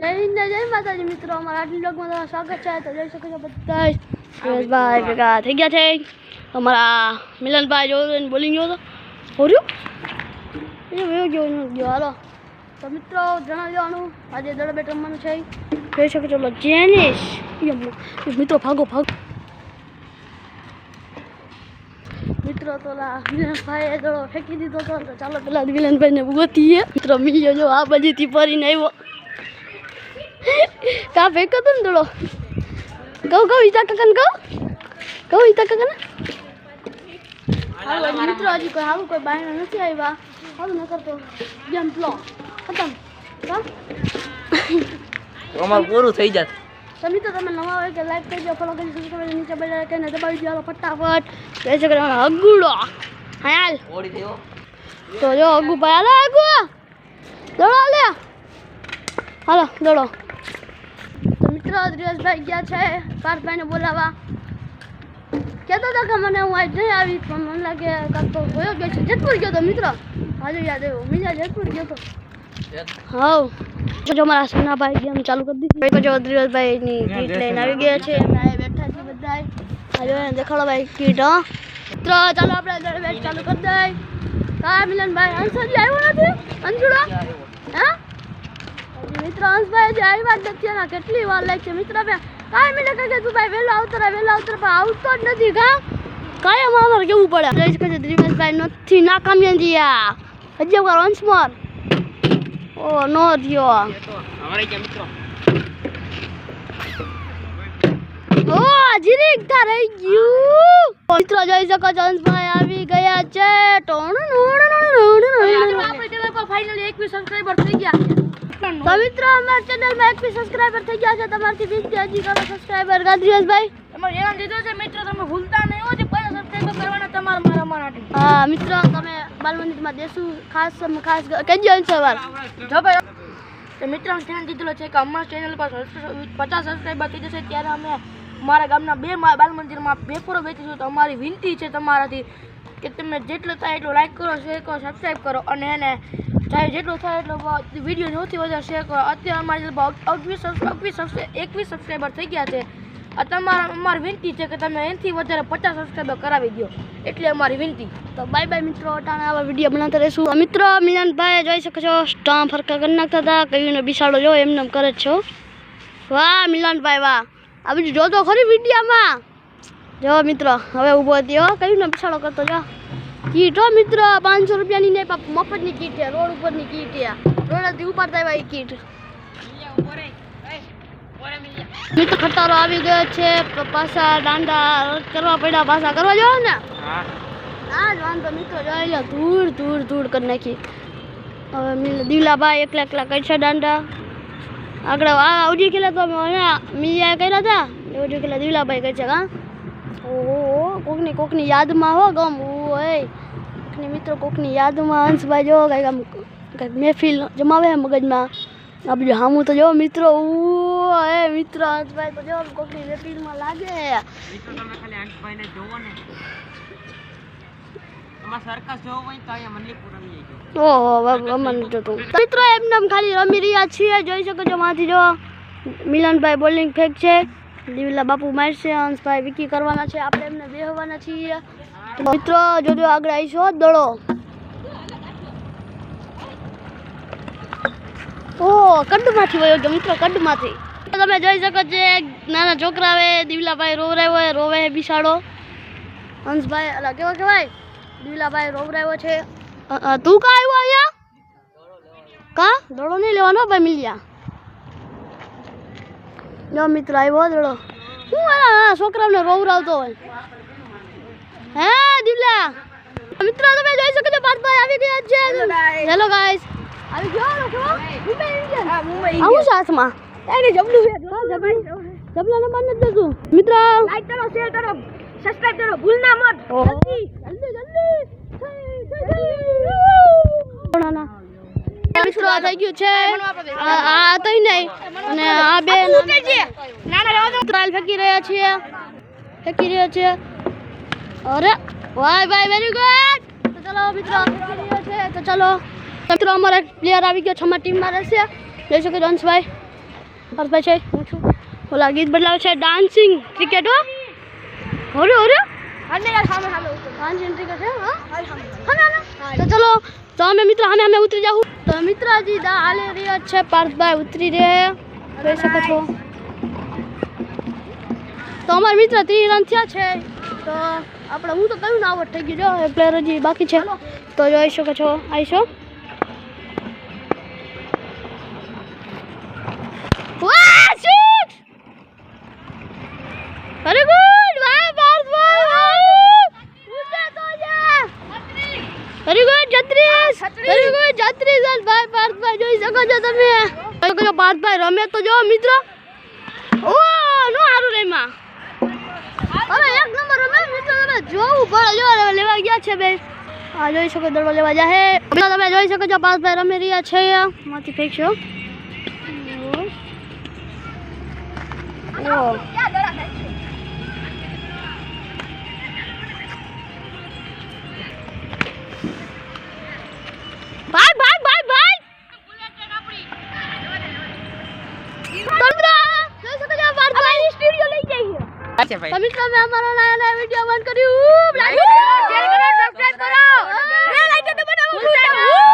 જય હિન્દ જય માતાજી મિત્રો, અમારા આટલી બ્લોગમાં તમારું સ્વાગત છે. તો જોઈ શકો છો બધા સુરેશભાઈ ભેગા થઈ ગયા છે. અમારા મિલનભાઈ જોઈને બોલિંગ ગયો હતો હોર્યું ગયો હાલો. તો મિત્રો જણાવી દેવાનું આજે દડો બેટ રમવાનું છે. જોઈ શકો છો જેનિસ મિત્રો ભાગો મિત્રો. તો મિલનભાઈ દડો ફેંકી દીધો હતો. તો ચાલો પેલા મિલનભાઈને ગોતીએ. મિત્રો મિલ્યો જો આ બાજુથી ફરીને આવ્યો. કા ફેંકો તો ને દડો કહું ઈતા કાકા કહું ઈતા કાકા મિત્રો હજી કોઈ સારું કોઈ બાયણા નથી આવ્યા. સારું ન કરતો ગેમ પ્લો ખતમ. અમારું પૂરું થઈ જશે. તો મિત્રો તમે નવા હોય કે લાઈક કરી દો, ફોલો કરી સબસ્ક્રાઇબ નીચે બેલ આઇકન દબાવી દો ફટાફટ. જય શ્રી કૃષ્ણ અગુડો હાલ ઓડી દેવો. તો જો અગુ ભાઈ હાલો અગુ દડો લે હાલો દડો. તો મિત્રો દિવેશભાઈ ગયા છે પાર્થભાઈને બોલાવવા. કહેતો હતો કે મને હું આજ નહીં આવી, પણ મને લાગે કાંક તો ગયો છે. જેતપુર ગયો તો મિત્રો આજે યાદ આવ્યો. બીજા જેતપુર ગયો તો હા. જો મારા સોનાભાઈ ગેમ ચાલુ કરી દીધી. જો દિવેશભાઈની કીટ લઈને આવી ગયા છે. અમે બેઠા છીએ બધા. આજે દેખાડો ભાઈ કીટ. હા મિત્રો ચાલો આપણે બેટ ચાલુ કરી દઈએ. હા મિલનભાઈ અંશજી આવ્યો નથી અંજુડો હા મિત્રો અંશભાઈ જે આવ્યા જ નથી. એના કેટલી વાર લાગશે મિત્રો. કાંઈ મિલે કહે તું ભાઈ વહેલો આવતો પણ આવતો જ નથી. કાંઈ અમારે કેવું પડે. જોઈ શકે છે દિવેશભાઈ નથી નાકામી ગયા. હજી વાર અંશમાર ઓ નો થયો. ઓ જીરીક થા રહી ગયું. મિત્રો જોઈ શકો છો અંશભાઈ આવી ગયા છે. ફાઇનલી 21 સબસ્ક્રાઇબર થઈ ગયા. તો મિત્રો અમારા ચેનલમાં 21 સબસ્ક્રાઇબર થઈ ગયા છે. તમારથી 20 હજી કરો સબસ્ક્રાઇબર ગાદરીશભાઈ તમારે એના દીધો છે. મિત્રો તમે ભૂલતા નહીં હો જે 50 સબસ્ક્રાઇબર કરવાના તમારા માટે. હા મિત્રો તમે બાલમંદિરમાં દેશું ખાસ કહેજો સવાર જો ભાઈ. તો મિત્રો ધ્યાન દીધેલો છે કે અમારા ચેનલ પર 50 સબસ્ક્રાઇબર થઈ જશે ત્યારે અમે મારા ગામના 2 બાલમંદિરમાં પેપરો વેચીશું. તો અમારી વિનંતી છે તમારાથી કે તમે જેટલો થાય એટલો લાઈક કરો, શેર કરો, સબસ્ક્રાઈબ કરો અને એને ચાહે જેટલો થાય એટલો વિડીયો સૌથી વધારે શેર કરો. અત્યારે અમારી 21 સબસ્ક્રાઈબર થઈ ગયા છે. અમારી વિનંતી છે કે તમે એનાથી વધારે 50 સબસ્ક્રાઈબર કરાવી દો, એટલે અમારી વિનંતી. તો બાય બાય મિત્રો. અટાણે આવા વિડીયો બનાવતા રહીશું. મિત્રો મિલનભાઈ જોઈ શકો છો સ્ટામ્પ ફરકા કરી નાખતા હતા. કહીને બિસાડો જો એમને કરે જ છો. વાહ મિલનભાઈ વાહ. આ બીજું જોતો ખરી વિડીયામાં જો મિત્રો. હવે ઊભો થયો કહીને બિસાડો કરતો જો. કીટ હો મિત્રો 500 રૂપિયાની નહીં મફતની કીટ છે. રોડ ઉપરની કીટ છે. રોડથી ઉપાડતા આવ્યા એ કીટ. મિત્રો ખટારો આવી ગયો છે. પાછા દાંડા કરવા પડ્યા. પાછા કરવા જાવ ને હા જ વાંધો મિત્રો જોઈ લો. ધૂળ કરી નાખી. હવે દિવલાભાઈ એકલા કરશે દાંડા. આગળ આવડી ખેલા તો મિલિયા કર્યા હતા. આવડી ખેલા દિવલાભાઈ કરશે. હા ઓહો કોકની યાદમાં હો ગમ હોય મિત્રો. કોકની યાદમાં હંસભાઈ જો કંઈક મહેફિલ જમાવે મગજમાં. આ બીજું હામું તો જો મિત્રો મિત્રો હંસભાઈ તો જો કોકની મહેફિલમાં લાગે. મિત્રો એમને ખાલી રમી રહ્યા છીએ. જોઈ શકો છો માંથી જો મિલનભાઈ બોલિંગ ફેંક છે. દિવલા બાપુ મારશે. હંસભાઈ વિકી કરવાના છે. આપણે એમને બેહવાના છીએ. મિત્રો જોજો આગળ આવીશો દડો. ઓહ કડમાંથી વયો ગયો મિત્રો. કડમાંથી તમે જોઈ શકો છો નાના છોકરા આવે. દિવલાભાઈ રોવે બિસાડો. હંસભાઈ અલા કેવા કહેવાય દિવલાભાઈ રોવરાયો છે. તું કા આવ્યો અહીંયા? કા દડો નહીં લેવાનો ભાઈ મિલ્યા. જો મિત્રો આવ્યો દડો. હું છોકરાઓને રોવરાવતો હોય હે દિવલા. મિત્રો તમે જોઈ શકો છો પાર્થભાઈ આવી ગયા છે. હેલો ગાઈસ આવી ગયો મુંબઈ આવું સાથમાં એને જબલું છે. જબલાને માન નથી દેતું. મિત્રો લાઈક કરો, શેર કરો, સબસ્ક્રાઇબ કરો, ભૂલ ના મત. જલ્દી મિત્રો આ થઈ ગયું છે. આ તઈ નહીં અને આ બે નાના ત્રાલ ફેંકી રહ્યા છીએ. અરે વાય ભાઈ વેરી ગુડ. તો ચલો મિત્રો તો ચલો મિત્રો અમારા પ્લેયર આવી ગયો છે. અમારી ટીમમાં રહેશે. જોઈ શકો હંસભાઈ પાર્થભાઈ છે હું છું ઓલા ગીત બદલાવ છે ડાન્સિંગ ક્રિકેટ હોરે હોરે અને યાર સામે સામે ડાન્સિંગ ક્રિકેટ છે હા તો ચલો તો અમે મિત્ર અમે ઉતરી જાઉં તો મિત્રજી દા હાલે રહ્યા છે પાર્થભાઈ ઉતરી રે જોઈ શકો છો તો અમારા મિત્ર 3 રન થયા છે તો આપણે હું તો કહ્યું ને આઉટ થઈ ગયું જો પ્લેયર હજી બાકી છે તો જોઈ શકો છો આવીશો વાહ સિક્સ વેરી ગુડ વાહ પાર્થભાઈ ઉડે તો જા very good 36 very good 36 run ભાઈ પાર્થભાઈ જોઈ શકો છો તમે જોઈ શકો છો પાર્થભાઈ રમે તો જો મિત્ર ઓ નો હારું રેમાં હવે એક નંબર રમે મિત્ર તમે જોવું પડે જો લેવા ગયા છે બે આ જોઈ શકો દરવા લેવા જા હે તમે જોઈ શકો છો પાર્થભાઈ રમી રહ્યા છે માંથી ફેંકશો ઓ ભાઈ ભાઈ ભાઈ ભાઈ તંત્રા જોઈ શકો છો પાર્થભાઈ સ્ટુડિયો લઈ જઈએ છે ભાઈ તમે તમે અમારા નયા વિડિયો બંધ કર્યું લાઈક કરો શેર કરો સબસ્ક્રાઇબ કરો બે લાઈક તો બનાવો